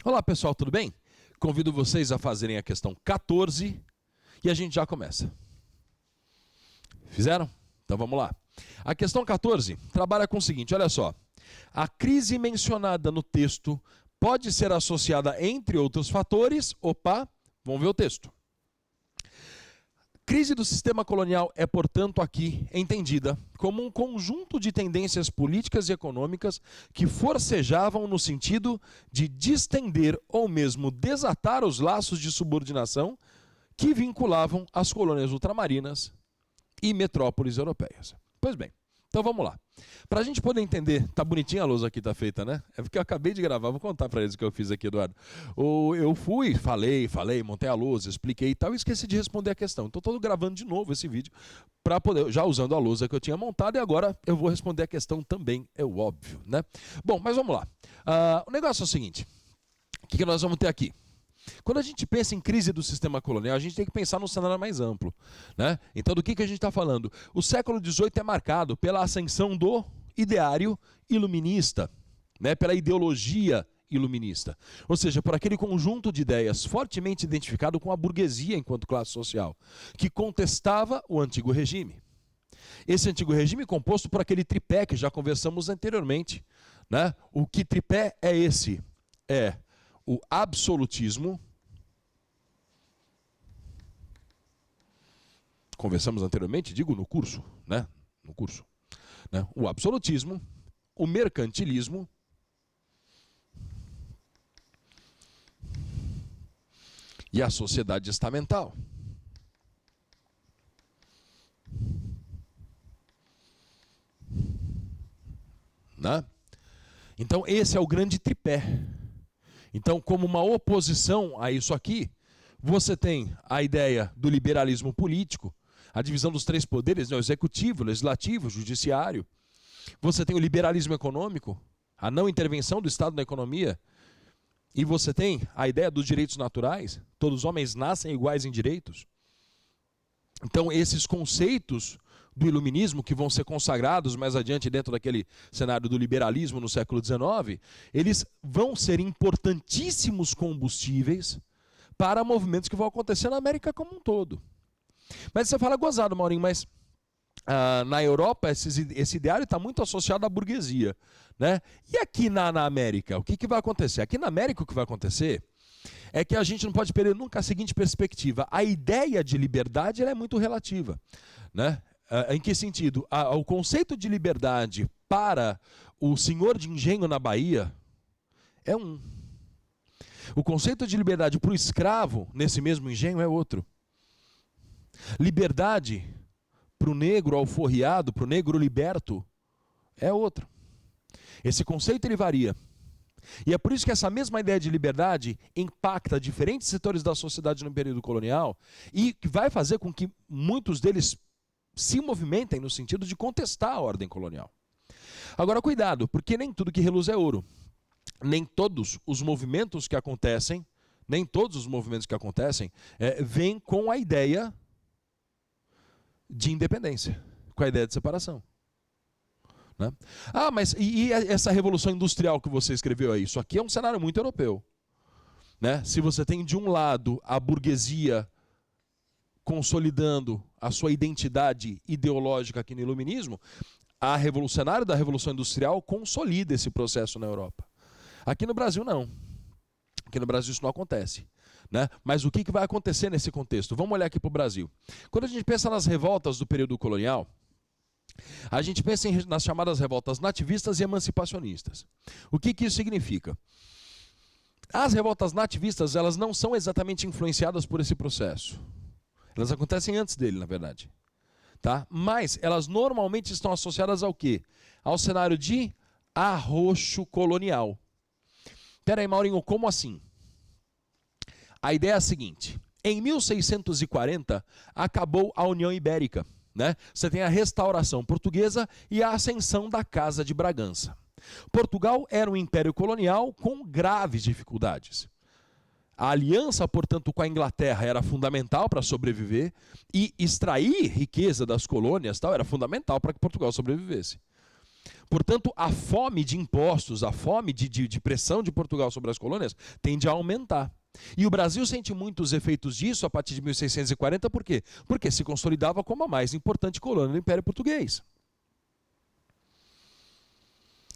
Olá pessoal, tudo bem? Convido vocês a fazerem a questão 14 e a gente já começa. Fizeram? Então vamos lá. A questão 14 trabalha com o seguinte, olha só. A crise mencionada no texto pode ser associada, entre outros fatores, vamos ver o texto. Crise do sistema colonial é, portanto, aqui entendida como um conjunto de tendências políticas e econômicas que forcejavam no sentido de distender ou mesmo desatar os laços de subordinação que vinculavam as colônias ultramarinas e metrópoles europeias. Pois bem, então vamos lá. Para a gente poder entender, tá bonitinha a lousa aqui, tá feita, né? É porque eu acabei de gravar, vou contar para eles o que eu fiz aqui, Eduardo. Eu fui, falei, montei a lousa, expliquei e tal, e esqueci de responder a questão. Então estou gravando de novo esse vídeo, para poder, já usando a lousa que eu tinha montado, e agora eu vou responder a questão também, é o óbvio, né? Bom, mas vamos lá. O negócio é o seguinte, o que nós vamos ter aqui? Quando a gente pensa em crise do sistema colonial, a gente tem que pensar num cenário mais amplo, né? Então, do que a gente está falando? O século XVIII é marcado pela ascensão do ideário iluminista, né? Pela ideologia iluminista. Ou seja, por aquele conjunto de ideias fortemente identificado com a burguesia enquanto classe social, que contestava o antigo regime. Esse antigo regime composto por aquele tripé que já conversamos anteriormente, né? O que tripé é esse? É o absolutismo, conversamos anteriormente, digo no curso, né? No curso, né? O absolutismo, o mercantilismo e a sociedade estamental. Né? Então esse é o grande tripé. Então, como uma oposição a isso aqui, você tem a ideia do liberalismo político, a divisão dos três poderes, né, o executivo, o legislativo, o judiciário. Você tem o liberalismo econômico, a não intervenção do Estado na economia. E você tem a ideia dos direitos naturais, todos os homens nascem iguais em direitos. Então, esses conceitos do iluminismo, que vão ser consagrados mais adiante dentro daquele cenário do liberalismo no século XIX, eles vão ser importantíssimos combustíveis para movimentos que vão acontecer na América como um todo. Mas você fala, gozado, Maurinho, mas na Europa esse ideário está muito associado à burguesia, né? E aqui na América, o que vai acontecer? Aqui na América o que vai acontecer é que a gente não pode perder nunca a seguinte perspectiva. A ideia de liberdade ela é muito relativa, né? Em que sentido? O conceito de liberdade para o senhor de engenho na Bahia é um. O conceito de liberdade para o escravo nesse mesmo engenho é outro. Liberdade para o negro alforriado, para o negro liberto, é outro. Esse conceito ele varia. E é por isso que essa mesma ideia de liberdade impacta diferentes setores da sociedade no período colonial e que vai fazer com que muitos deles se movimentem no sentido de contestar a ordem colonial. Agora, cuidado, porque nem tudo que reluz é ouro. Nem todos os movimentos que acontecem, vêm com a ideia de independência, com a ideia de separação. Né? Mas e essa revolução industrial que você escreveu aí? Isso aqui é um cenário muito europeu. Né? Se você tem de um lado a burguesia consolidando a sua identidade ideológica aqui no iluminismo, o cenário da Revolução Industrial consolida esse processo na Europa. Aqui no Brasil não. Aqui no Brasil isso não acontece. Né? Mas o que vai acontecer nesse contexto? Vamos olhar aqui para o Brasil. Quando a gente pensa nas revoltas do período colonial, a gente pensa nas chamadas revoltas nativistas e emancipacionistas. O que isso significa? As revoltas nativistas elas não são exatamente influenciadas por esse processo. Elas acontecem antes dele, na verdade. Tá? Mas elas normalmente estão associadas ao quê? Ao cenário de arroxo colonial. Peraí, Maurinho, como assim? A ideia é a seguinte. Em 1640, acabou a União Ibérica. Né? Você tem a restauração portuguesa e a ascensão da Casa de Bragança. Portugal era um império colonial com graves dificuldades. A aliança, portanto, com a Inglaterra era fundamental para sobreviver e extrair riqueza das colônias tal, era fundamental para que Portugal sobrevivesse. Portanto, a fome de impostos, a fome de pressão de Portugal sobre as colônias tende a aumentar. E o Brasil sente muito os efeitos disso a partir de 1640, por quê? Porque se consolidava como a mais importante colônia do Império Português.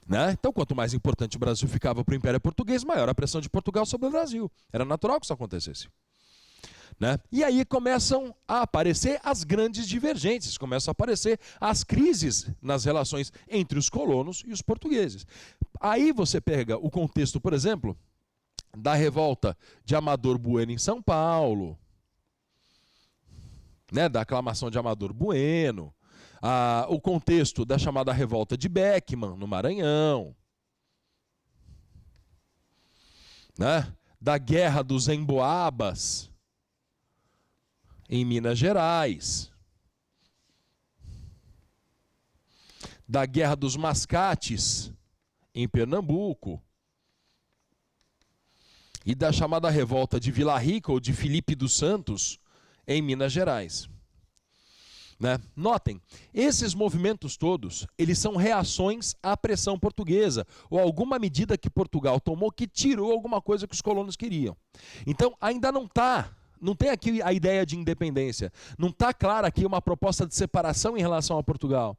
Né? Então, quanto mais importante o Brasil ficava para o Império Português, maior a pressão de Portugal sobre o Brasil. Era natural que isso acontecesse. Né? E aí começam a aparecer as grandes divergências, começam a aparecer as crises nas relações entre os colonos e os portugueses. Aí você pega o contexto, por exemplo, da revolta de Amador Bueno em São Paulo, né? Da aclamação de Amador Bueno, o contexto da chamada revolta de Beckman, no Maranhão, né? Da guerra dos Emboabas, em Minas Gerais, da Guerra dos Mascates, em Pernambuco, e da chamada revolta de Vila Rica ou de Filipe dos Santos, em Minas Gerais. Né? Notem, esses movimentos todos, eles são reações à pressão portuguesa, ou alguma medida que Portugal tomou que tirou alguma coisa que os colonos queriam. Então, ainda não tem aqui a ideia de independência. Não está clara aqui uma proposta de separação em relação a Portugal.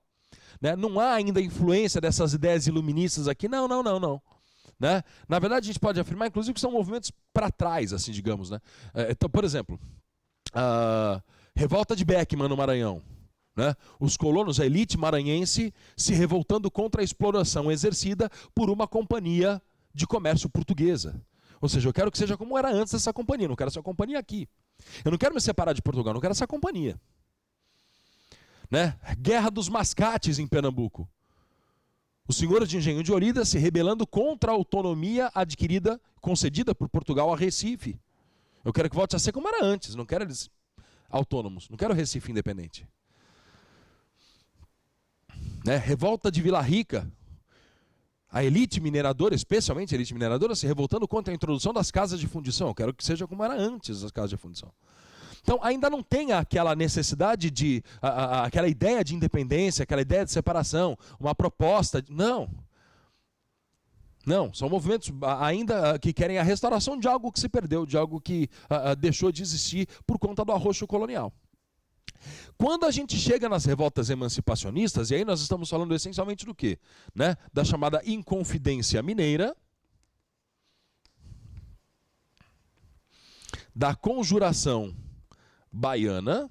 Né? Não há ainda influência dessas ideias iluministas aqui. Não. Né? Na verdade, a gente pode afirmar, inclusive, que são movimentos para trás, assim, digamos. Né? Então, por exemplo, a revolta de Beckman no Maranhão. Né? Os colonos, a elite maranhense, se revoltando contra a exploração exercida por uma companhia de comércio portuguesa. Ou seja, eu quero que seja como era antes dessa companhia, não quero essa companhia aqui. Eu não quero me separar de Portugal, não quero essa companhia. Né? Guerra dos Mascates em Pernambuco. Os senhores de Engenho de Olinda se rebelando contra a autonomia adquirida, concedida por Portugal a Recife. Eu quero que volte a ser como era antes, não quero eles autônomos, não quero Recife independente. Né? Revolta de Vila Rica. A elite mineradora, especialmente a elite mineradora, se revoltando contra a introdução das casas de fundição. Eu quero que seja como era antes das casas de fundição. Então, ainda não tem aquela necessidade de, aquela ideia de independência, aquela ideia de separação, uma proposta. Não, são movimentos ainda que querem a restauração de algo que se perdeu, de algo que deixou de existir por conta do arroxo colonial. Quando a gente chega nas revoltas emancipacionistas, e aí nós estamos falando essencialmente do quê? Né? Da chamada Inconfidência Mineira, da Conjuração Baiana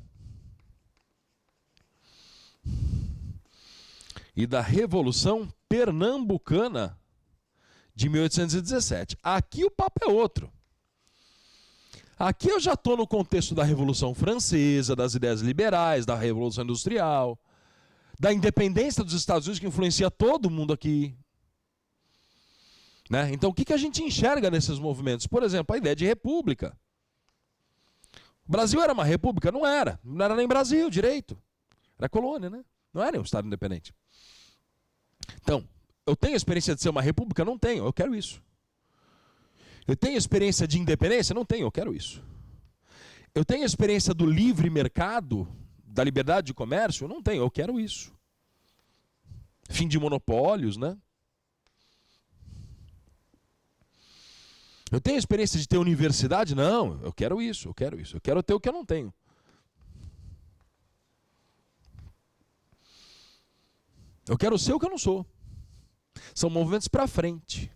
e da Revolução Pernambucana de 1817. Aqui o papo é outro. Aqui eu já estou no contexto da Revolução Francesa, das ideias liberais, da Revolução Industrial, da independência dos Estados Unidos, que influencia todo mundo aqui. Né? Então, o que a gente enxerga nesses movimentos? Por exemplo, a ideia de república. O Brasil era uma república? Não era. Não era nem Brasil direito. Era colônia, né? Não era um Estado independente. Então, eu tenho experiência de ser uma república? Não tenho, eu quero isso. Eu tenho experiência de independência? Não tenho, eu quero isso. Eu tenho experiência do livre mercado, da liberdade de comércio? Não tenho, eu quero isso. Fim de monopólios, né? Eu tenho experiência de ter universidade? Não, eu quero isso, eu quero isso. Eu quero ter o que eu não tenho. Eu quero ser o que eu não sou. São movimentos para frente.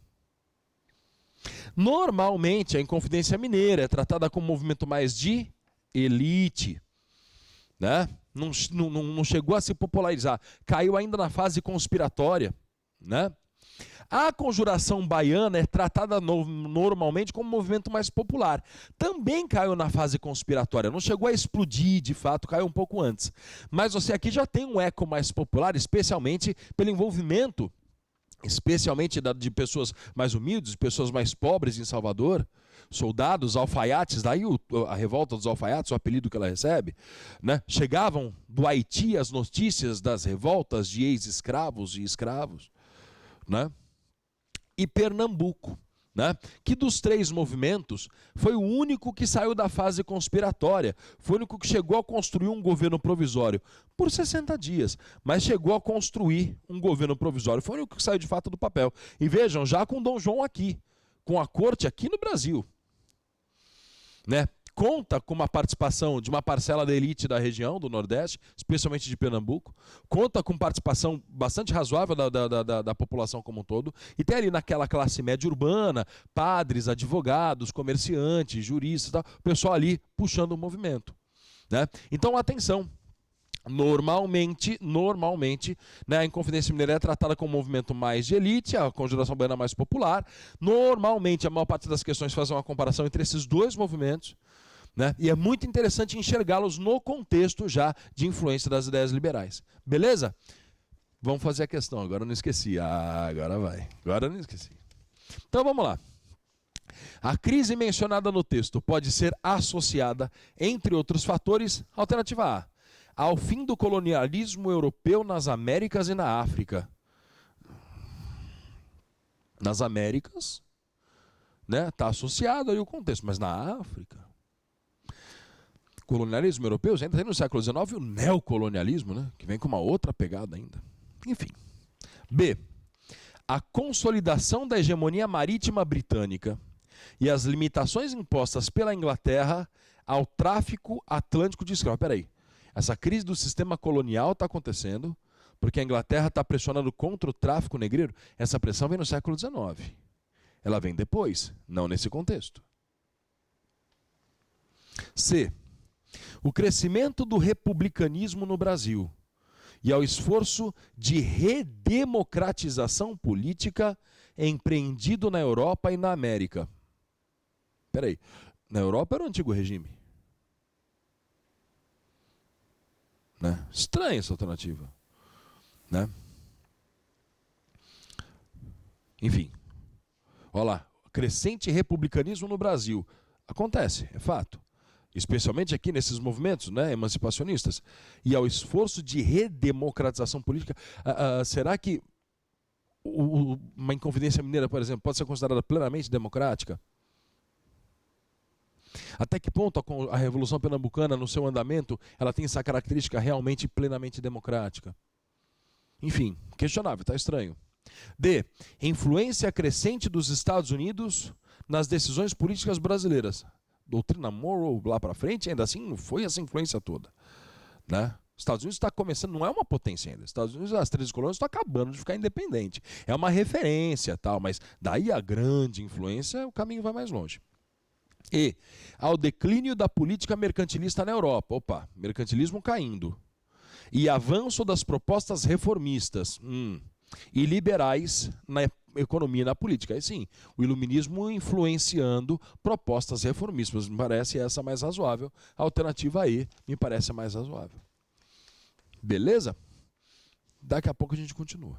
Normalmente, a Inconfidência Mineira é tratada como um movimento mais de elite. Né? Não chegou a se popularizar. Caiu ainda na fase conspiratória. Né? A Conjuração Baiana é tratada normalmente como um movimento mais popular. Também caiu na fase conspiratória. Não chegou a explodir, de fato, caiu um pouco antes. Mas você aqui já tem um eco mais popular, especialmente pelo envolvimento, especialmente de pessoas mais humildes, pessoas mais pobres em Salvador, soldados, alfaiates, daí a revolta dos alfaiates, o apelido que ela recebe, né? Chegavam do Haiti as notícias das revoltas de ex-escravos e escravos, né? E Pernambuco, né, que dos 3 movimentos foi o único que saiu da fase conspiratória, foi o único que chegou a construir um governo provisório por 60 dias, mas chegou a construir um governo provisório, foi o único que saiu de fato do papel. E vejam, já com Dom João aqui, com a corte aqui no Brasil, né? Conta com uma participação de uma parcela da elite da região, do Nordeste, especialmente de Pernambuco. Conta com participação bastante razoável da população como um todo. E tem ali naquela classe média urbana, padres, advogados, comerciantes, juristas, tal, o pessoal ali puxando o movimento, né? Então, atenção. Normalmente, né, a Inconfidência Mineira é tratada como um movimento mais de elite, a Conjuração Baiana mais popular. Normalmente, a maior parte das questões faz uma comparação entre esses 2 movimentos, né? E é muito interessante enxergá-los no contexto já de influência das ideias liberais. Beleza? Vamos fazer a questão. Agora eu não esqueci. Agora vai. Agora eu não esqueci. Então vamos lá. A crise mencionada no texto pode ser associada, entre outros fatores, alternativa A, ao fim do colonialismo europeu nas Américas e na África. Nas Américas, né, está associado aí o contexto, mas na África... Colonialismo europeu, ainda tem no século XIX o neocolonialismo, né, que vem com uma outra pegada ainda. Enfim. B. A consolidação da hegemonia marítima britânica e as limitações impostas pela Inglaterra ao tráfico atlântico de escravos. Espera aí. Essa crise do sistema colonial está acontecendo porque a Inglaterra está pressionando contra o tráfico negreiro. Essa pressão vem no século XIX. Ela vem depois, não nesse contexto. C. O crescimento do republicanismo no Brasil e ao esforço de redemocratização política empreendido na Europa e na América. Espera aí, na Europa era o antigo regime. Né? Estranha essa alternativa. Né? Enfim, olha lá, crescente republicanismo no Brasil. Acontece, é fato. Especialmente aqui nesses movimentos, né, emancipacionistas, e ao esforço de redemocratização política. Será que uma Inconfidência Mineira, por exemplo, pode ser considerada plenamente democrática? Até que ponto a Revolução Pernambucana, no seu andamento, ela tem essa característica realmente plenamente democrática? Enfim, questionável, está estranho. D. Influência crescente dos Estados Unidos nas decisões políticas brasileiras. Doutrina Monroe lá para frente, ainda assim não foi essa influência toda, né? Os Estados Unidos está começando, não é uma potência ainda. Os Estados Unidos, as 13 colônias, estão acabando de ficar independente. É uma referência, tal, mas daí a grande influência, o caminho vai mais longe. E ao declínio da política mercantilista na Europa. Opa, mercantilismo caindo. E avanço das propostas reformistas e liberais na economia e na política. Aí sim, o iluminismo influenciando propostas reformistas. Me parece essa mais razoável. A alternativa E me parece a mais razoável. Beleza? Daqui a pouco a gente continua.